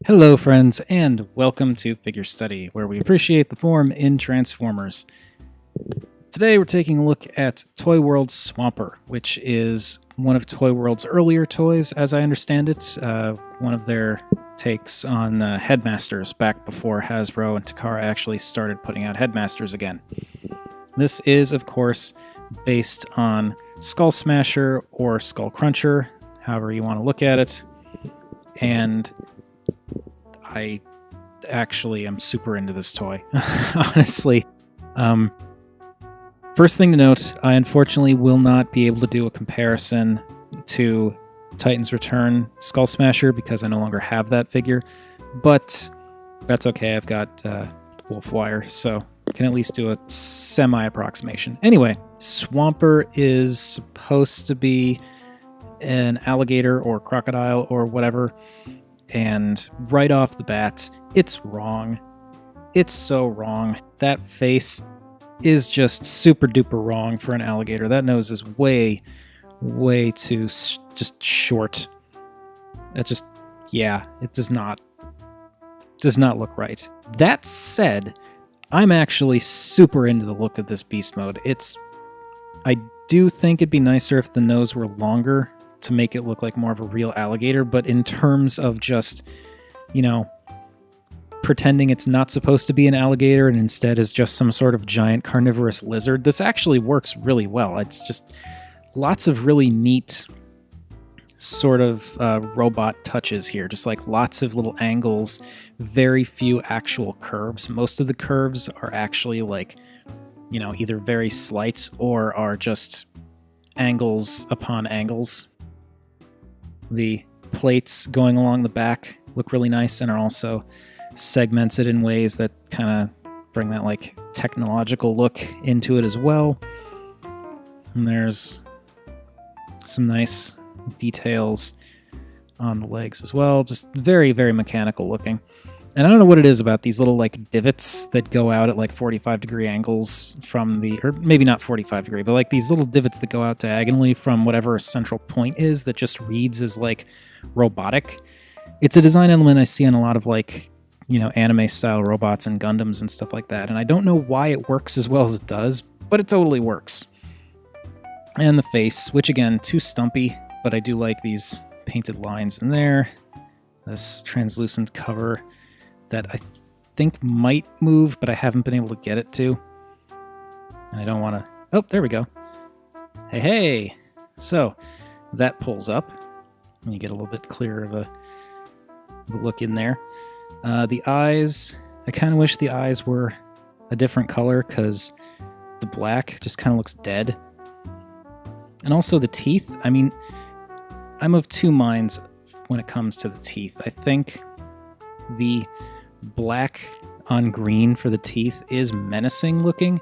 Hello friends, and welcome to Figure Study, where we appreciate the form in Transformers. Today we're taking a look at Toyworld Swamper, which is one of Toyworld's earlier toys, as I understand it. One of their takes on Headmasters, back before Hasbro and Takara actually started putting out Headmasters again. This is, of course, based on Skull Smasher or Skull Cruncher, however you want to look at it, and I actually am super into this toy, honestly. First thing to note, I unfortunately will not be able to do a comparison to Titan's Return Skull Smasher because I no longer have that figure, but that's okay. I've got Wolf Wire, so I can at least do a semi-approximation. Anyway, Swamper is supposed to be an alligator or crocodile or whatever, and right off the bat, it's wrong. It's so wrong. That face is just super duper wrong for an alligator. That nose is way too just short. It just, yeah, it does not look right. That said, I'm actually super into the look of this beast mode. I do think it'd be nicer if the nose were longer to make it look like more of a real alligator, but in terms of just, pretending it's not supposed to be an alligator and instead is just some sort of giant carnivorous lizard, this actually works really well. It's just lots of really neat sort of robot touches here, just like lots of little angles, very few actual curves. Most of the curves are actually like, either very slight or are just angles upon angles. The plates going along the back look really nice and are also segmented in ways that kind of bring that like technological look into it as well. And there's some nice details on the legs as well. Just very, very mechanical looking. And I don't know what it is about these little like divots that go out at like 45-degree angles from or maybe not 45-degree, but like these little divots that go out diagonally from whatever a central point is that just reads as like robotic. It's a design element I see on a lot of like, anime style robots and Gundams and stuff like that. And I don't know why it works as well as it does, but it totally works. And the face, which again, too stumpy, but I do like these painted lines in there. This translucent cover that I think might move, but I haven't been able to get it to. And I don't want to... Oh, there we go. Hey! So, that pulls up. And you get a little bit clearer of a look in there. The eyes... I kind of wish the eyes were a different color, because the black just kind of looks dead. And also the teeth. I mean, I'm of two minds when it comes to the teeth. I think the black on green for the teeth is menacing looking,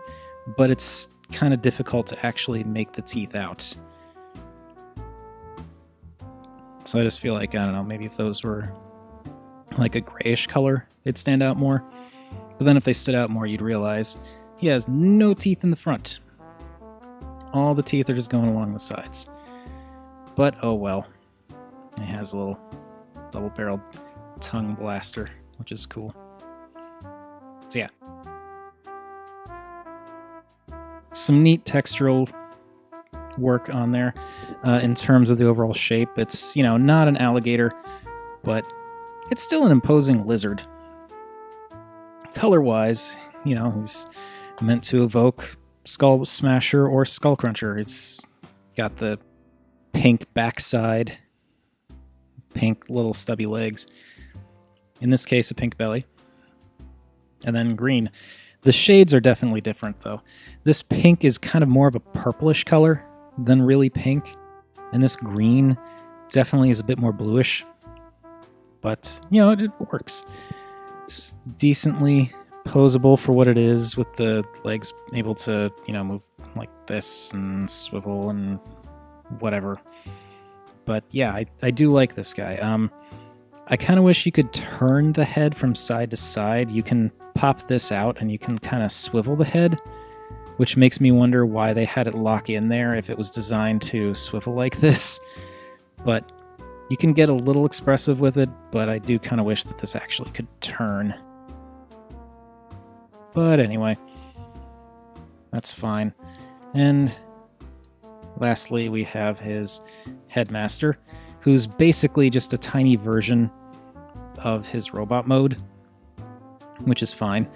but it's kind of difficult to actually make the teeth out. So I just feel like, I don't know, maybe if those were like a grayish color, it'd stand out more. But then if they stood out more, you'd realize he has no teeth in the front. All the teeth are just going along the sides. But oh well. He has a little double-barreled tongue blaster, which is cool. So yeah. Some neat textural work on there in terms of the overall shape. It's, not an alligator, but it's still an imposing lizard. Color-wise, he's meant to evoke Skull Smasher or Skull Cruncher. It's got the pink backside, pink little stubby legs. In this case, a pink belly. And then green. The shades are definitely different, though. This pink is kind of more of a purplish color than really pink. And this green definitely is a bit more bluish. But, it works. It's decently posable for what it is, with the legs able to, move like this and swivel and whatever. But yeah, I do like this guy. I kind of wish you could turn the head from side to side. You can pop this out and you can kind of swivel the head, which makes me wonder why they had it lock in there if it was designed to swivel like this. But You can get a little expressive with it, but I do kind of wish that this actually could turn. But anyway, that's fine. And lastly, we have his headmaster, who's basically just a tiny version of his robot mode, which is fine.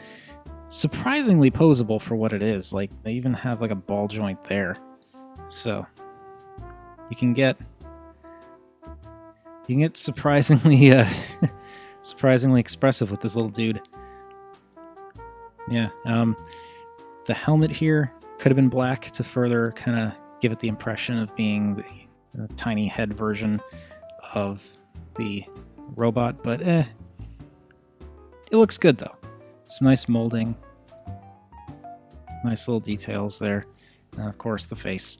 Surprisingly posable for what it is. Like, they even have like a ball joint there. So you can get surprisingly surprisingly expressive with this little dude. Yeah. The helmet here could have been black to further kind of give it the impression of being the tiny head version of the robot, but it looks good though. Some nice molding, nice little details there, and of course the face.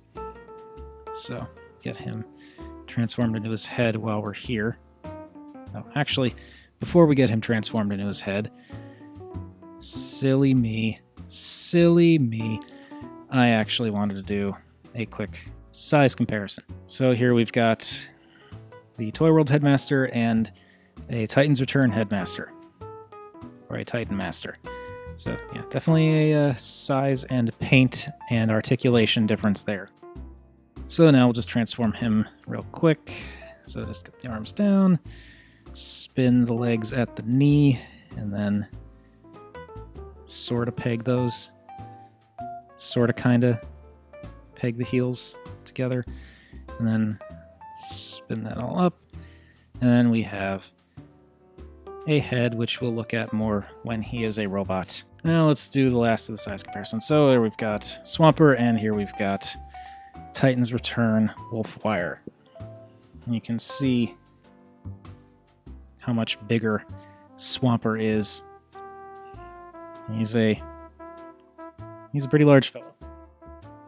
So get him transformed into his head while we're here. Oh, actually, before we get him transformed into his head, silly me, I actually wanted to do a quick size comparison. So here we've got the Toyworld Headmaster and a Titan's Return Headmaster, or a Titan Master. So yeah, definitely a size and paint and articulation difference there. So now we'll just transform him real quick. So just get the arms down, spin the legs at the knee, and then sort of peg those. Sort of kind of peg the heels together, and then spin that all up. And then we have a head, which we'll look at more when he is a robot. Now let's do the last of the size comparison. So there we've got Swamper, and here we've got Titan's Return Wolfwire. And you can see how much bigger Swamper is. He's a pretty large fellow.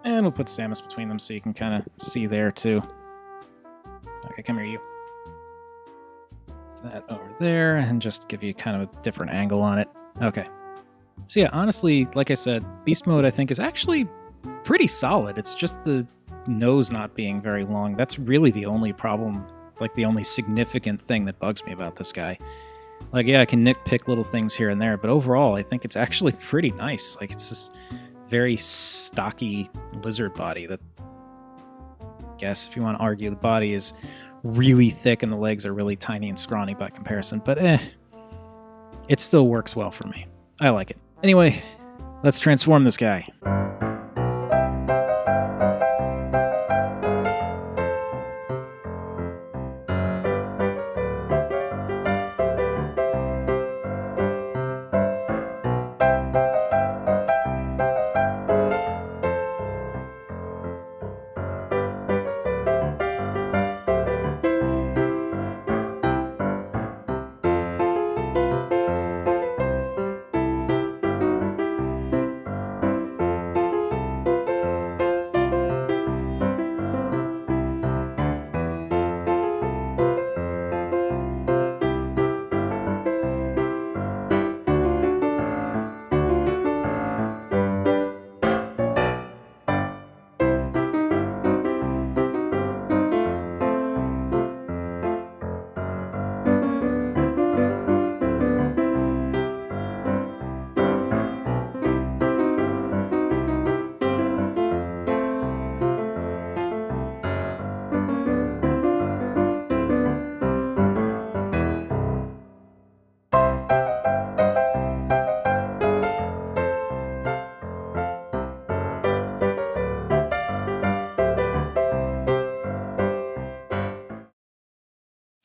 And we'll put Samus between them so you can kind of see there too. Okay, come here, you. That over there, and just give you kind of a different angle on it. Okay. So yeah, honestly, like I said, Beast Mode I think is actually pretty solid. It's just the nose not being very long. That's really the only problem, like the only significant thing that bugs me about this guy. Like, yeah, I can nitpick little things here and there, but overall, I think it's actually pretty nice. Like, it's this very stocky lizard body that, I guess, if you want to argue, the body is really thick and the legs are really tiny and scrawny by comparison, but it still works well for me. I like it. Anyway, let's transform this guy.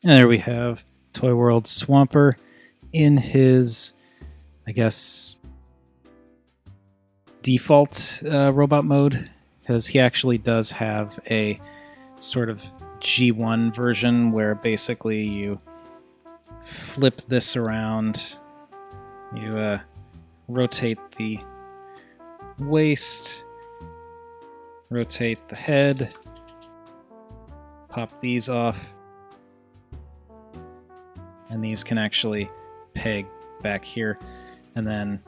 And there we have Toyworld Swamper in his, I guess, default robot mode, because he actually does have a sort of G1 version where basically you flip this around, you rotate the waist, rotate the head, pop these off, and these can actually peg back here, and then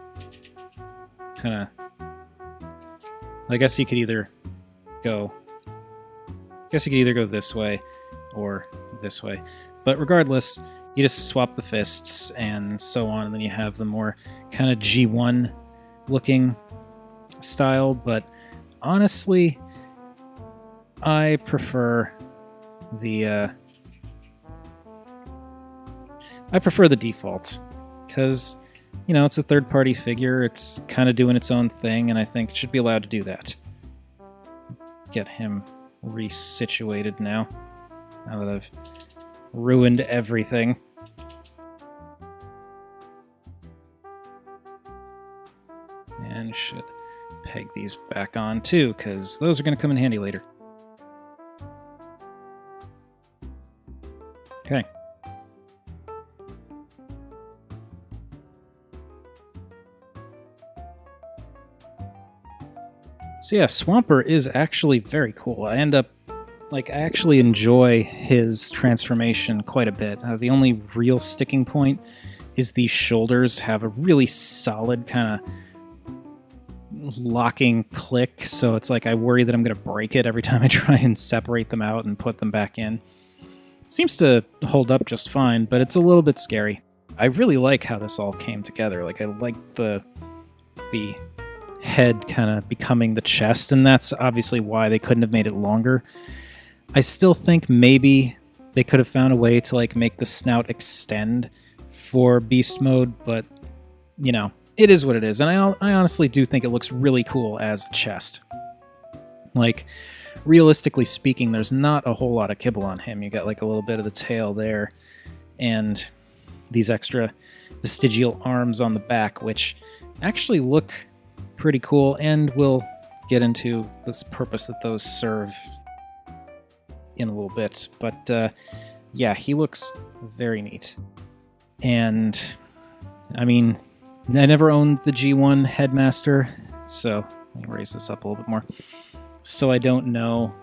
kind of, I guess you could either go this way or this way. But regardless, you just swap the fists and so on, and then you have the more kind of G1 looking style. But honestly, I prefer the default, because, you know, it's a third-party figure. It's kind of doing its own thing, and I think it should be allowed to do that. Get him resituated now that I've ruined everything. And should peg these back on too, because those are going to come in handy later. Okay. So yeah, Swampert is actually very cool. I actually enjoy his transformation quite a bit. The only real sticking point is these shoulders have a really solid kind of locking click, so it's like I worry that I'm going to break it every time I try and separate them out and put them back in. Seems to hold up just fine, but it's a little bit scary. I really like how this all came together. Like, I like the head kind of becoming the chest, and that's obviously why they couldn't have made it longer. I still think maybe they could have found a way to like make the snout extend for beast mode, but you know, it is what it is. And I honestly do think it looks really cool as a chest. Like, realistically speaking, there's not a whole lot of kibble on him. You got like a little bit of the tail there and these extra vestigial arms on the back, which actually look pretty cool, and we'll get into the purpose that those serve in a little bit. But yeah, he looks very neat. And I mean, I never owned the G1 Headmaster, so let me raise this up a little bit more. So I don't know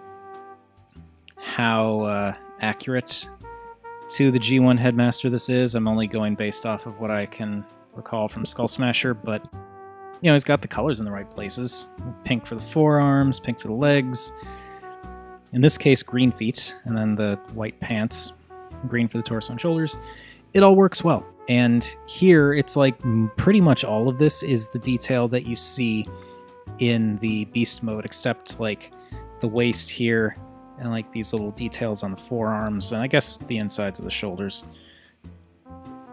how accurate to the G1 Headmaster this is. I'm only going based off of what I can recall from Skull Smasher, but you know, he's got the colors in the right places. Pink for the forearms, pink for the legs. In this case, green feet, and then the white pants, green for the torso and shoulders. It all works well. And here, it's like pretty much all of this is the detail that you see in the beast mode, except like the waist here and like these little details on the forearms, and I guess the insides of the shoulders,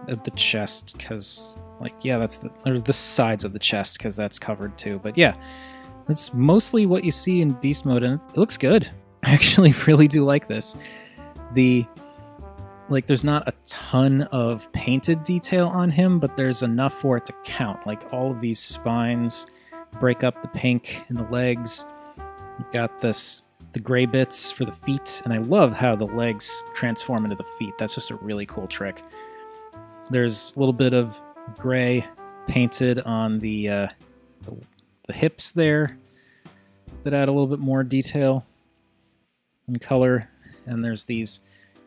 the chest, because like, yeah, that's the sides of the chest, because that's covered too. But yeah, that's mostly what you see in beast mode, and it looks good. I actually really do like this. There's not a ton of painted detail on him, but there's enough for it to count. Like, all of these spines break up the pink in the legs. You've got the gray bits for the feet, and I love how the legs transform into the feet. That's just a really cool trick. There's a little bit of gray painted on the hips there that add a little bit more detail and color, and there's these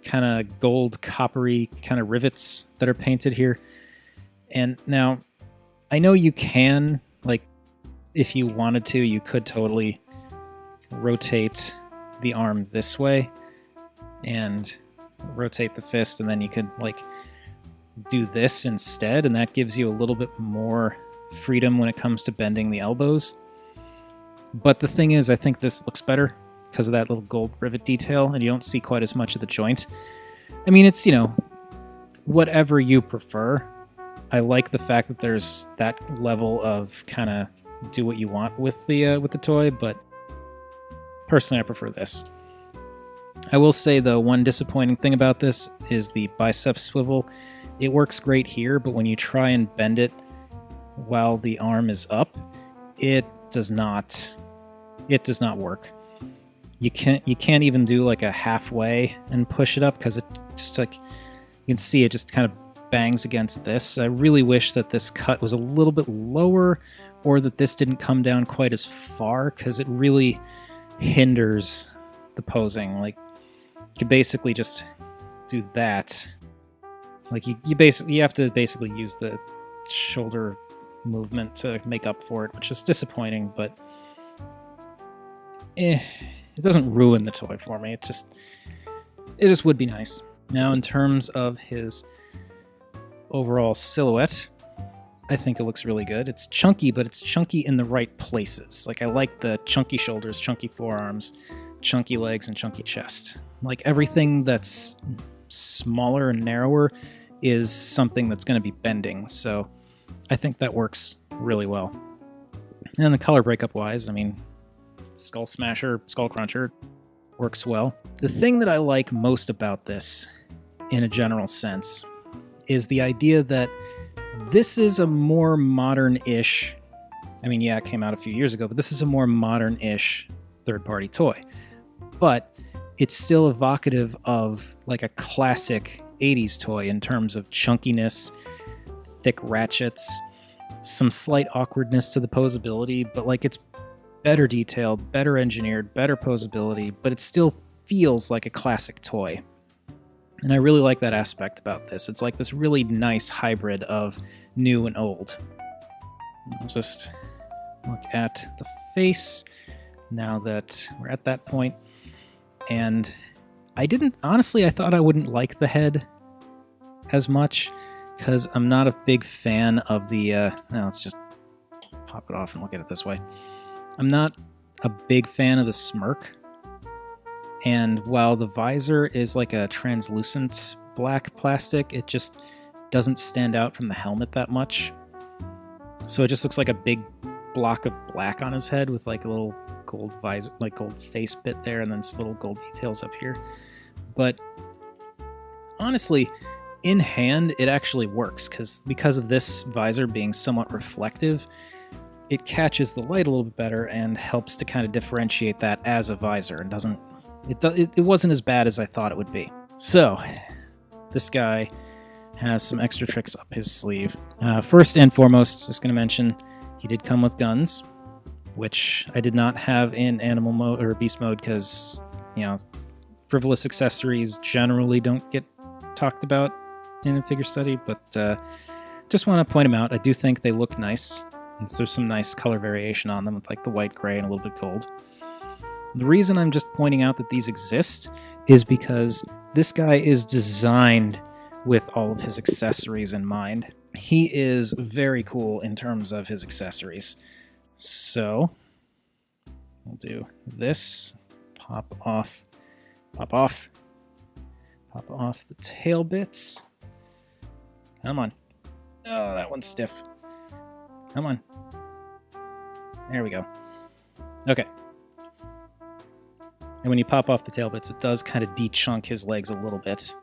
kind of gold coppery kind of rivets that are painted here. And now I know you can, like, if you wanted to, you could totally rotate the arm this way and rotate the fist, and then you could like do this instead, and that gives you a little bit more freedom when it comes to bending the elbows. But the thing is, I think this looks better because of that little gold rivet detail, and you don't see quite as much of the joint. I mean, it's, you know, whatever you prefer. I like the fact that there's that level of kind of do what you want with the toy, but personally I prefer this. I will say, though, one disappointing thing about this is the bicep swivel. It works great here, but when you try and bend it while the arm is up, it does not work. You can't even do like a halfway and push it up, because it just, like, you can see it just kind of bangs against this. I really wish that this cut was a little bit lower, or that this didn't come down quite as far, because it really hinders the posing. Like, you could basically just do that. Like, you have to basically use the shoulder movement to make up for it, which is disappointing, but it doesn't ruin the toy for me. It just, it just would be nice. Now, in terms of his overall silhouette, I think it looks really good. It's chunky, but it's chunky in the right places. Like, I like the chunky shoulders, chunky forearms, chunky legs, and chunky chest. Like, everything that's smaller and narrower is something that's going to be bending. So I think that works really well. And the color breakup wise, I mean, Skull Smasher, Skull Cruncher works well. The thing that I like most about this, in a general sense, is the idea that this is a more modern-ish, I mean, yeah, it came out a few years ago, but this is a more modern-ish third-party toy. But it's still evocative of like a classic 80s toy in terms of chunkiness, thick ratchets, some slight awkwardness to the posability, but like it's better detailed, better engineered, better posability, but it still feels like a classic toy. And I really like that aspect about this. It's like this really nice hybrid of new and old. I'll just look at the face now that we're at that point. And I thought I wouldn't like the head as much because I'm not a big fan of the, let's just pop it off and look at it this way. I'm not a big fan of the smirk. And while the visor is like a translucent black plastic, it just doesn't stand out from the helmet that much. So it just looks like a big block of black on his head with like a little gold visor, like gold face bit there, and then some little gold details up here. But honestly, in hand, it actually works because of this visor being somewhat reflective, it catches the light a little bit better and helps to kind of differentiate that as a visor and doesn't. It wasn't as bad as I thought it would be. So, this guy has some extra tricks up his sleeve. First and foremost, just going to mention, he did come with guns, which I did not have in animal mode or beast mode because, you know, frivolous accessories generally don't get talked about in a figure study, but just want to point them out. I do think they look nice. And there's some nice color variation on them with like the white, gray, and a little bit gold. The reason I'm just pointing out that these exist is because this guy is designed with all of his accessories in mind. He is very cool in terms of his accessories. So, we'll do this, pop off the tail bits. Come on. Oh, that one's stiff. Come on. There we go. Okay. And when you pop off the tail bits, it does kind of de-chunk his legs a little bit.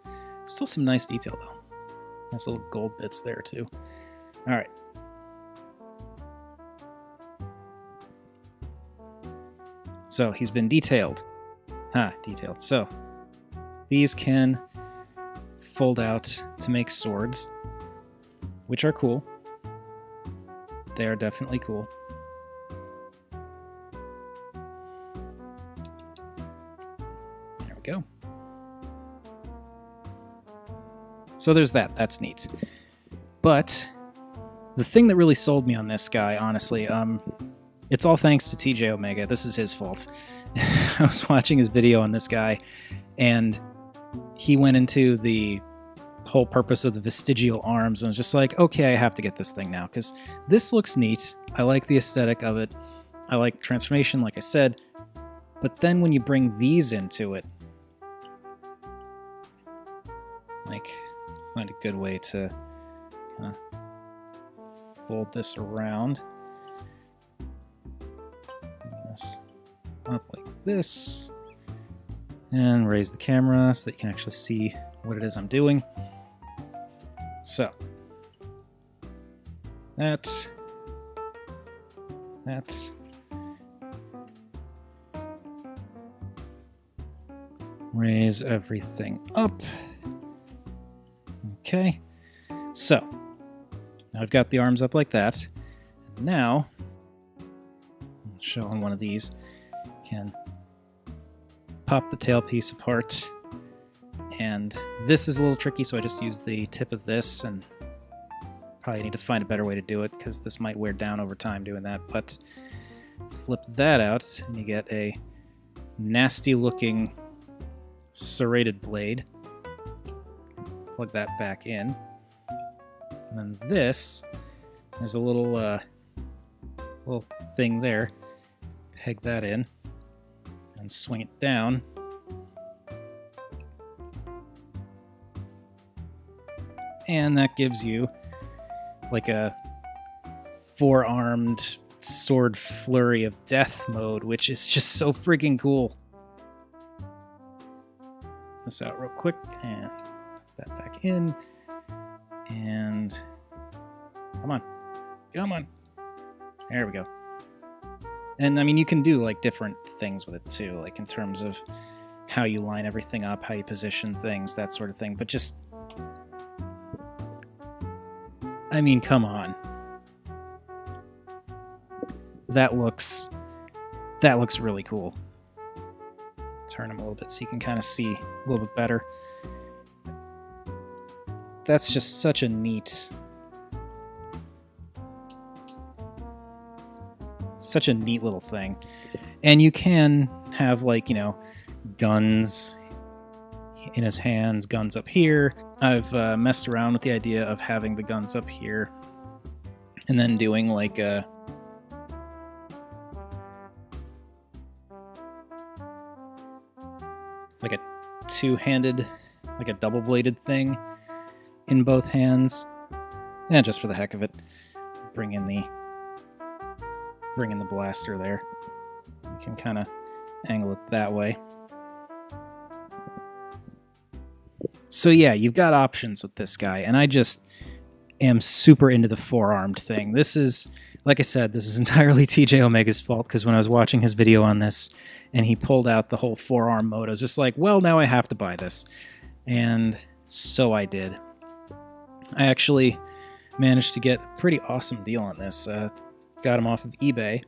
Still some nice detail, though. Nice little gold bits there, too. All right. So, he's been detailed. Detailed. So, these can fold out to make swords, which are cool. They are definitely cool. There we go. So there's that. That's neat. But the thing that really sold me on this guy, honestly, it's all thanks to TJ Omega. This is his fault. I was watching his video on this guy, and he went into the whole purpose of the vestigial arms and was just like, okay, I have to get this thing now because this looks neat. I like the aesthetic of it. I like transformation, like I said. But then when you bring these into it, like, find a good way to fold this around. Bring this up like this. And raise the camera so that you can actually see what it is I'm doing. So, that, raise everything up. Okay, so now I've got the arms up like that. Now, I'll show on one of these, can pop the tail piece apart. And this is a little tricky, so I just use the tip of this, and probably need to find a better way to do it because this might wear down over time doing that. But flip that out, and you get a nasty-looking serrated blade. Plug that back in. And then this, there's a little thing there. Peg that in and swing it down. And that gives you like a four-armed sword flurry of death mode, which is just so freaking cool. This out real quick and put that back in. And come on. There we go. And I mean, you can do like different things with it too, like in terms of how you line everything up, how you position things, that sort of thing. But just, I mean, come on. That looks really cool. Turn him a little bit so you can kind of see a little bit better. That's just such a neat little thing. And you can have, like, you know, guns in his hands, guns up here. I've messed around with the idea of having the guns up here and then doing like a two-handed, like a double-bladed thing in both hands. Yeah, just for the heck of it. Bring in the blaster there. You can kind of angle it that way. So yeah, you've got options with this guy, and I just am super into the four-armed thing. This is, like I said, this is entirely TJ Omega's fault, because when I was watching his video on this and he pulled out the whole four-arm mode, I was just like, well, now I have to buy this. And so I did. I actually managed to get a pretty awesome deal on this. Got him off of eBay.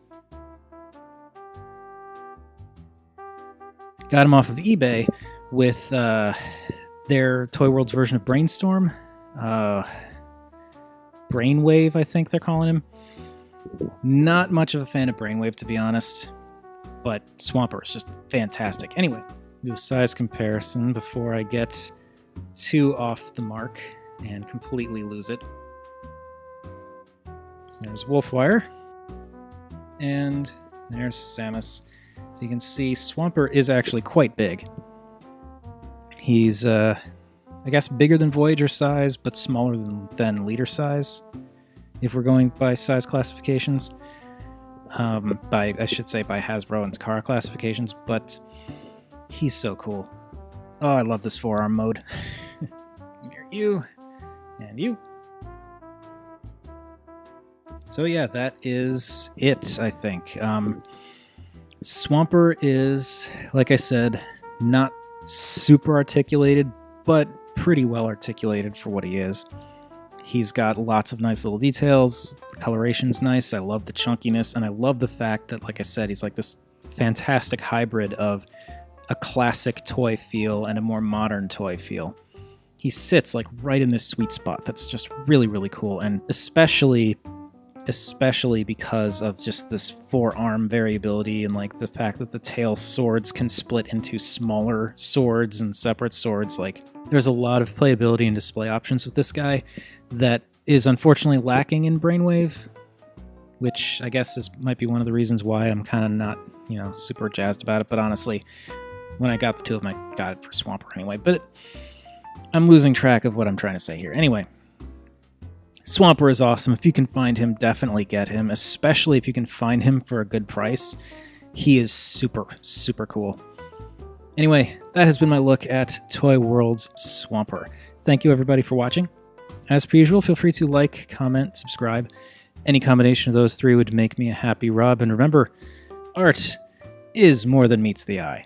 With their Toyworld's version of Brainstorm. Brainwave, I think they're calling him. Not much of a fan of Brainwave, to be honest, but Swamper is just fantastic. Anyway, do a size comparison before I get too off the mark and completely lose it. So there's Wolfwire, and there's Samus. So you can see Swamper is actually quite big. He's, I guess, bigger than Voyager size, but smaller than Leader size, if we're going by size classifications. I should say by Hasbro and Takara classifications, but he's so cool. Oh, I love this forearm mode. Come here, you, and you. So yeah, that is it, I think. Swamper is, like I said, not super articulated, but pretty well articulated for what he is. He's got lots of nice little details. The coloration's nice. I love the chunkiness, and I love the fact that, like I said, he's like this fantastic hybrid of a classic toy feel and a more modern toy feel. He sits like right in this sweet spot. That's just really, really cool, and especially because of just this four-arm variability and like the fact that the tail swords can split into smaller swords and separate swords. Like, there's a lot of playability and display options with this guy that is unfortunately lacking in Brainwave, which I guess might be one of the reasons why I'm kind of not, you know, super jazzed about it. But honestly, when I got the two of them, I got it for Swamper anyway. But I'm losing track of what I'm trying to say here. Anyway, Swamper is awesome. If you can find him, definitely get him, especially if you can find him for a good price. He is super, super cool. Anyway, that has been my look at Toyworld's Swamper. Thank you, everybody, for watching. As per usual, feel free to like, comment, subscribe. Any combination of those three would make me a happy Rob. And remember, art is more than meets the eye.